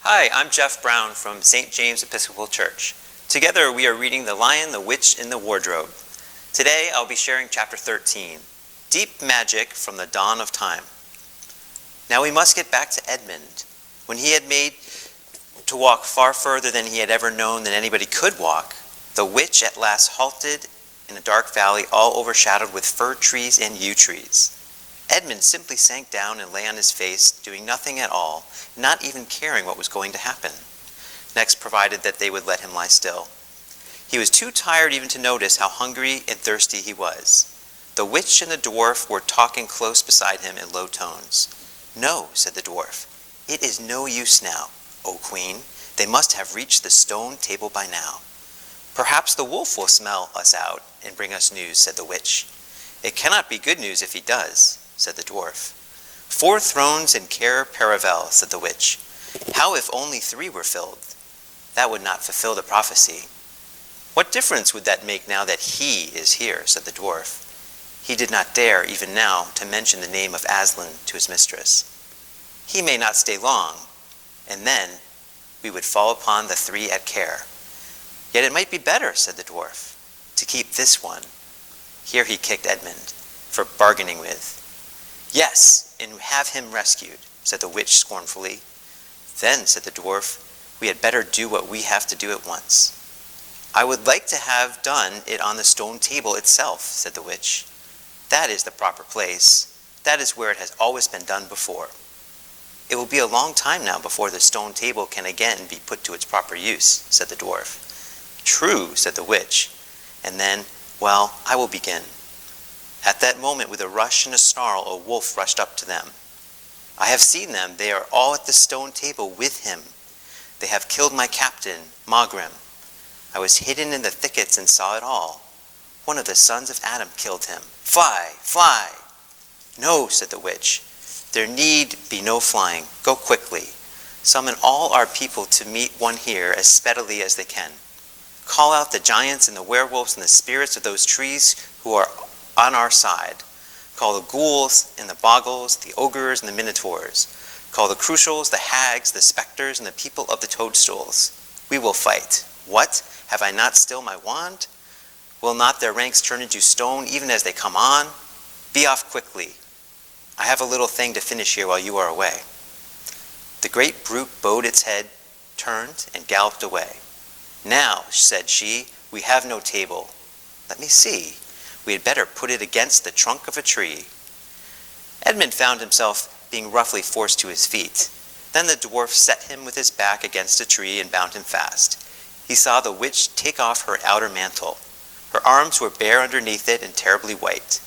Hi, I'm Jeff Brown from St. James Episcopal Church. Together we are reading The Lion, the Witch, and the Wardrobe. Today I'll be sharing chapter 13, Deep Magic from the Dawn of Time. Now we must get back to Edmund. When he had made to walk far further than he had ever known that anybody could walk, the witch at last halted in a dark valley all overshadowed with fir trees and yew trees. Edmund simply sank down and lay on his face, doing nothing at all, not even caring what was going to happen. Next, provided that they would let him lie still. He was too tired even to notice how hungry and thirsty he was. The witch and the dwarf were talking close beside him in low tones. "No," said the dwarf, "it is no use now, O queen. They must have reached the stone table by now." "Perhaps the wolf will smell us out and bring us news," said the witch. "It cannot be good news if he does," said the dwarf. "4 thrones and care paravel," said the witch. "How if only 3 were filled? That would not fulfill the prophecy." "What difference would that make now that he is here?" said the dwarf. He did not dare, even now, to mention the name of Aslan to his mistress. "He may not stay long, and then we would fall upon the 3 at care. Yet it might be better," said the dwarf, "to keep this one," here he kicked Edmund, "for bargaining with." "Yes, and have him rescued," said the witch scornfully. "Then," said the dwarf, "we had better do what we have to do at once." "I would like to have done it on the stone table itself," said the witch. "That is the proper place. That is where it has always been done before." "It will be a long time now before the stone table can again be put to its proper use," said the dwarf. "True," said the witch. And then, "Well, I will begin." At that moment, with a rush and a snarl, a wolf rushed up to them. "I have seen them. They are all at the stone table with him. They have killed my captain, Magrim. I was hidden in the thickets and saw it all. One of the sons of Adam killed him. Fly, fly!" "No," said the witch. "There need be no flying. Go quickly. Summon all our people to meet one here as speedily as they can. Call out the giants and the werewolves and the spirits of those trees who are on our side. Call the ghouls and the bogles, the ogres and the minotaurs. Call the crucials, the hags, the specters, and the people of the toadstools. We will fight. What? Have I not still my wand? Will not their ranks turn into stone even as they come on? Be off quickly. I have a little thing to finish here while you are away." The great brute bowed its head, turned, and galloped away. "Now," said she, "we have no table. Let me see. We had better put it against the trunk of a tree." Edmund found himself being roughly forced to his feet. Then the dwarf set him with his back against a tree and bound him fast. He saw the witch take off her outer mantle. Her arms were bare underneath it and terribly white.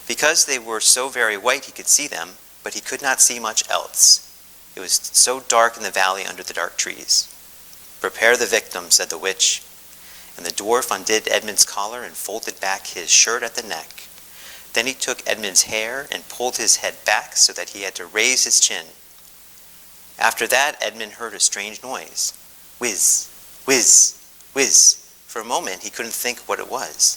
Because they were so very white he could see them, but he could not see much else. It was so dark in the valley under the dark trees. "Prepare the victim," said the witch. And the dwarf undid Edmund's collar and folded back his shirt at the neck. Then he took Edmund's hair and pulled his head back so that he had to raise his chin. After that, Edmund heard a strange noise. Whiz, whiz, whiz. For a moment, he couldn't think what it was.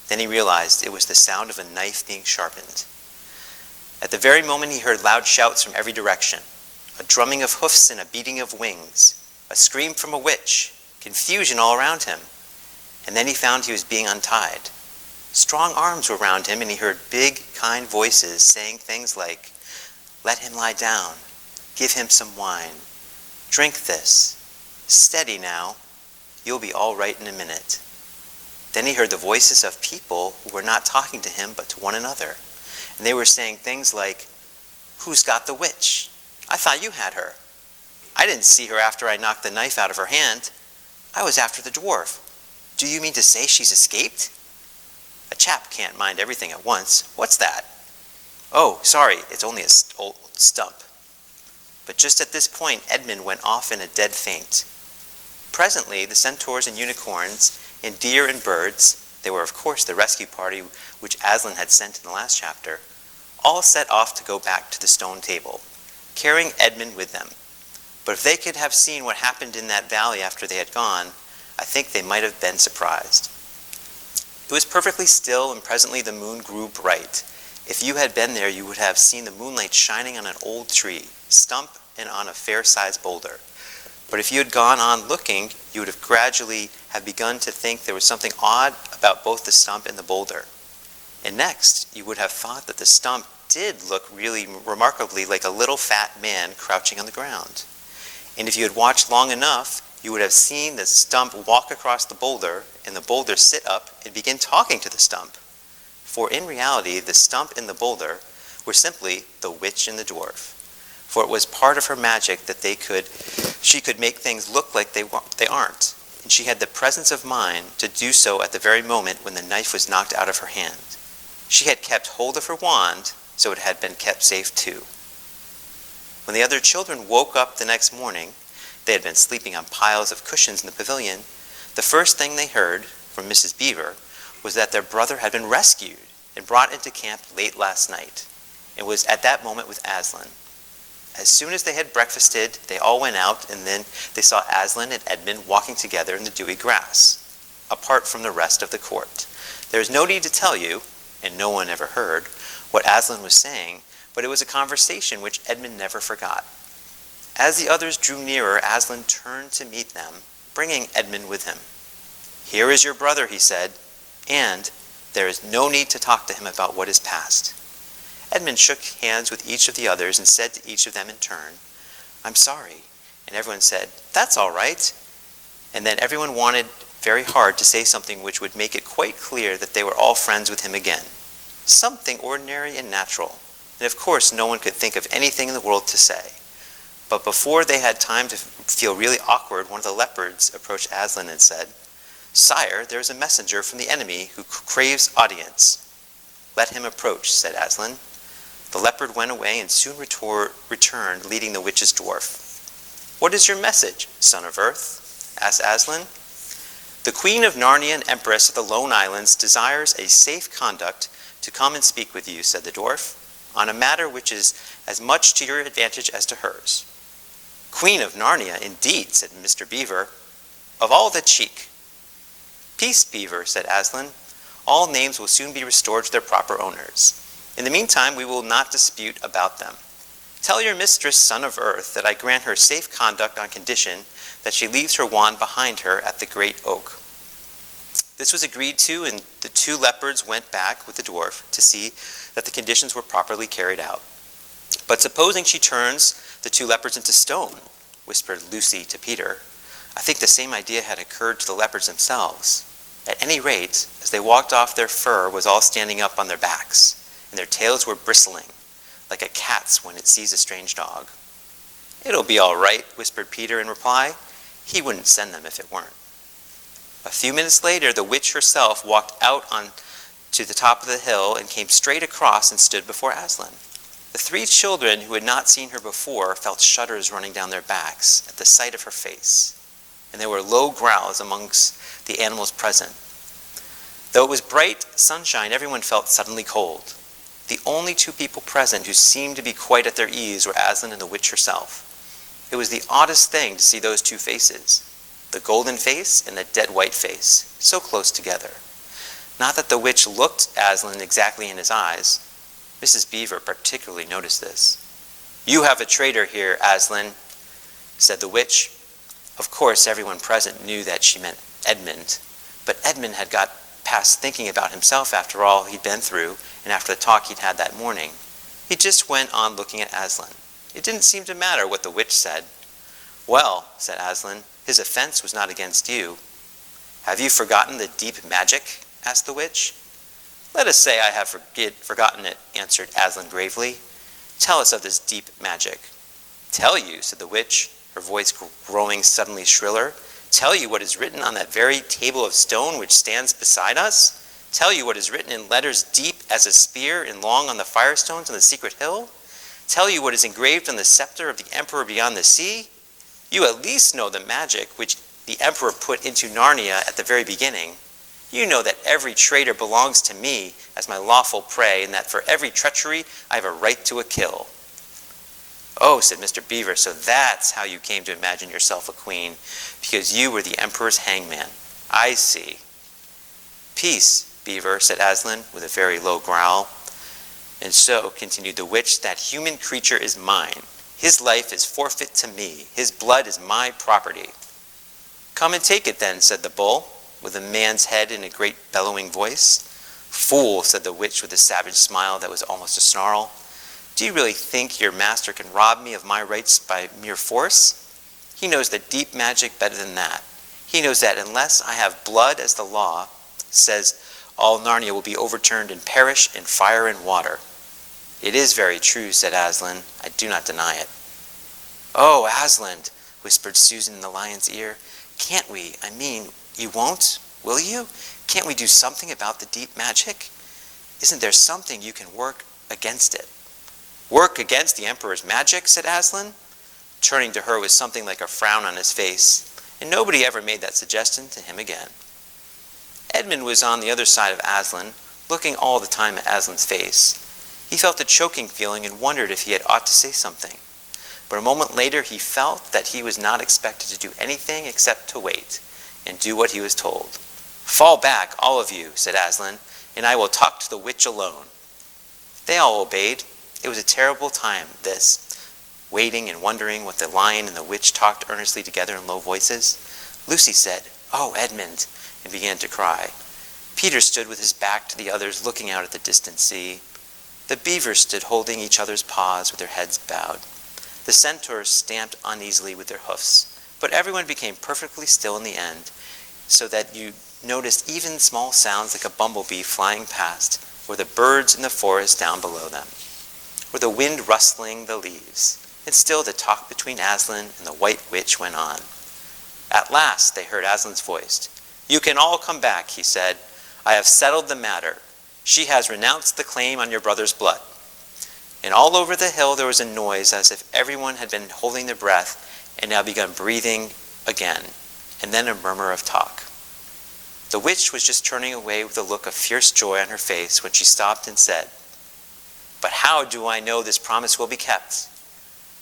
Then he realized it was the sound of a knife being sharpened. At the very moment, he heard loud shouts from every direction, a drumming of hoofs and a beating of wings, a scream from a witch, confusion all around him. And then he found he was being untied. Strong arms were around him, and he heard big, kind voices saying things like, "Let him lie down. Give him some wine. Drink this. Steady now. You'll be all right in a minute." Then he heard the voices of people who were not talking to him but to one another. And they were saying things like, "Who's got the witch? I thought you had her. I didn't see her after I knocked the knife out of her hand. I was after the dwarf. Do you mean to say she's escaped? A chap can't mind everything at once. What's that? Oh, sorry, it's only a old stump." But just at this point, Edmund went off in a dead faint. Presently, the centaurs and unicorns, and deer and birds, they were of course the rescue party which Aslan had sent in the last chapter, all set off to go back to the stone table, carrying Edmund with them. But if they could have seen what happened in that valley after they had gone, I think they might have been surprised. It was perfectly still, and presently the moon grew bright. If you had been there, you would have seen the moonlight shining on an old tree, stump, and on a fair-sized boulder. But if you had gone on looking, you would have gradually have begun to think there was something odd about both the stump and the boulder. And next, you would have thought that the stump did look really remarkably like a little fat man crouching on the ground. And if you had watched long enough, you would have seen the stump walk across the boulder and the boulder sit up and begin talking to the stump. For in reality, the stump and the boulder were simply the witch and the dwarf. For it was part of her magic that she could make things look like they aren't. And she had the presence of mind to do so at the very moment when the knife was knocked out of her hand. She had kept hold of her wand, so it had been kept safe too. When the other children woke up the next morning, they had been sleeping on piles of cushions in the pavilion. The first thing they heard from Mrs. Beaver was that their brother had been rescued and brought into camp late last night, and was at that moment with Aslan. As soon as they had breakfasted, they all went out, and then they saw Aslan and Edmund walking together in the dewy grass, apart from the rest of the court. There is no need to tell you, and no one ever heard, what Aslan was saying, but it was a conversation which Edmund never forgot. As the others drew nearer, Aslan turned to meet them, bringing Edmund with him. "Here is your brother," he said, "and there is no need to talk to him about what is past." Edmund shook hands with each of the others and said to each of them in turn, "I'm sorry." And everyone said, "That's all right." And then everyone wanted very hard to say something which would make it quite clear that they were all friends with him again. Something ordinary and natural. And of course, no one could think of anything in the world to say. But before they had time to feel really awkward, one of the leopards approached Aslan and said, "Sire, there is a messenger from the enemy who craves audience." "Let him approach," said Aslan. The leopard went away and soon returned, leading the witch's dwarf. "What is your message, son of earth?" asked Aslan. "The Queen of Narnia and Empress of the Lone Islands desires a safe conduct to come and speak with you," said the dwarf, "on a matter which is as much to your advantage as to hers." "Queen of Narnia, indeed," said Mr. Beaver. "Of all the cheek." "Peace, Beaver," said Aslan. "All names will soon be restored to their proper owners. In the meantime, we will not dispute about them. Tell your mistress, son of earth, that I grant her safe conduct on condition that she leaves her wand behind her at the great oak." This was agreed to, and the two leopards went back with the dwarf to see that the conditions were properly carried out. "But supposing she turns the two leopards into stone," whispered Lucy to Peter. I think the same idea had occurred to the leopards themselves. At any rate, as they walked off, their fur was all standing up on their backs, and their tails were bristling, like a cat's when it sees a strange dog. "It'll be all right," whispered Peter in reply. He wouldn't send them if it weren't. A few minutes later, the witch herself walked out on to the top of the hill and came straight across and stood before Aslan. The three children who had not seen her before felt shudders running down their backs at the sight of her face, and there were low growls amongst the animals present. Though it was bright sunshine, everyone felt suddenly cold. The only two people present who seemed to be quite at their ease were Aslan and the witch herself. It was the oddest thing to see those two faces, the golden face and the dead white face, so close together. Not that the witch looked Aslan exactly in his eyes. Mrs. Beaver particularly noticed this. "You have a traitor here, Aslan," said the witch. Of course, everyone present knew that she meant Edmund, but Edmund had got past thinking about himself after all he'd been through and after the talk he'd had that morning. He just went on looking at Aslan. It didn't seem to matter what the witch said. "Well," said Aslan, "his offense was not against you." "Have you forgotten the deep magic?" asked the witch. "Let us say I have forgotten it," answered Aslan gravely. "Tell us of this deep magic." "Tell you," said the witch, her voice growing suddenly shriller. "Tell you what is written on that very table of stone which stands beside us? Tell you what is written in letters deep as a spear and long on the firestones on the secret hill? Tell you what is engraved on the scepter of the emperor beyond the sea? You at least know the magic which the emperor put into Narnia at the very beginning. You know that every traitor belongs to me as my lawful prey, and that for every treachery I have a right to a kill." "Oh," said Mr. Beaver, "so that's how you came to imagine yourself a queen, because you were the emperor's hangman. I see." "Peace, Beaver," said Aslan with a very low growl. "And so," continued the witch, "that human creature is mine. His life is forfeit to me. His blood is my property." "Come and take it then," said the bull, with a man's head in a great bellowing voice. "Fool," said the witch with a savage smile that was almost a snarl. "Do you really think your master can rob me of my rights by mere force? He knows the deep magic better than that. He knows that unless I have blood, as the law says, all Narnia will be overturned and perish in fire and water." "It is very true," said Aslan. "I do not deny it." "Oh, Aslan," whispered Susan in the lion's ear. "Can't we, you won't, will you? Can't we do something about the deep magic? Isn't there something you can work against it?" "Work against the Emperor's magic?" said Aslan, turning to her with something like a frown on his face, and nobody ever made that suggestion to him again. Edmund was on the other side of Aslan, looking all the time at Aslan's face. He felt a choking feeling and wondered if he had ought to say something. But a moment later he felt that he was not expected to do anything except to wait and do what he was told. "Fall back, all of you," said Aslan, "and I will talk to the witch alone." They all obeyed. It was a terrible time, this, waiting and wondering what the lion and the witch talked earnestly together in low voices. Lucy said, "Oh, Edmund," and began to cry. Peter stood with his back to the others, looking out at the distant sea. The beavers stood holding each other's paws with their heads bowed. The centaurs stamped uneasily with their hoofs, but everyone became perfectly still in the end, so that you noticed even small sounds like a bumblebee flying past, or the birds in the forest down below them, or the wind rustling the leaves. And still the talk between Aslan and the white witch went on. At last they heard Aslan's voice. "You can all come back," he said. "I have settled the matter. She has renounced the claim on your brother's blood." And all over the hill there was a noise as if everyone had been holding their breath and now begun breathing again, and then a murmur of talk. The witch was just turning away with a look of fierce joy on her face when she stopped and said, "But how do I know this promise will be kept?"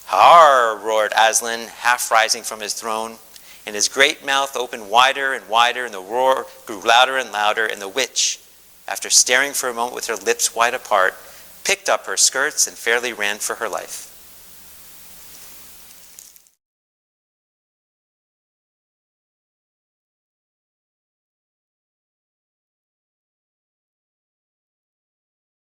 "Har!" roared Aslan, half rising from his throne, and his great mouth opened wider and wider, and the roar grew louder and louder, and the witch, after staring for a moment with her lips wide apart, picked up her skirts and fairly ran for her life.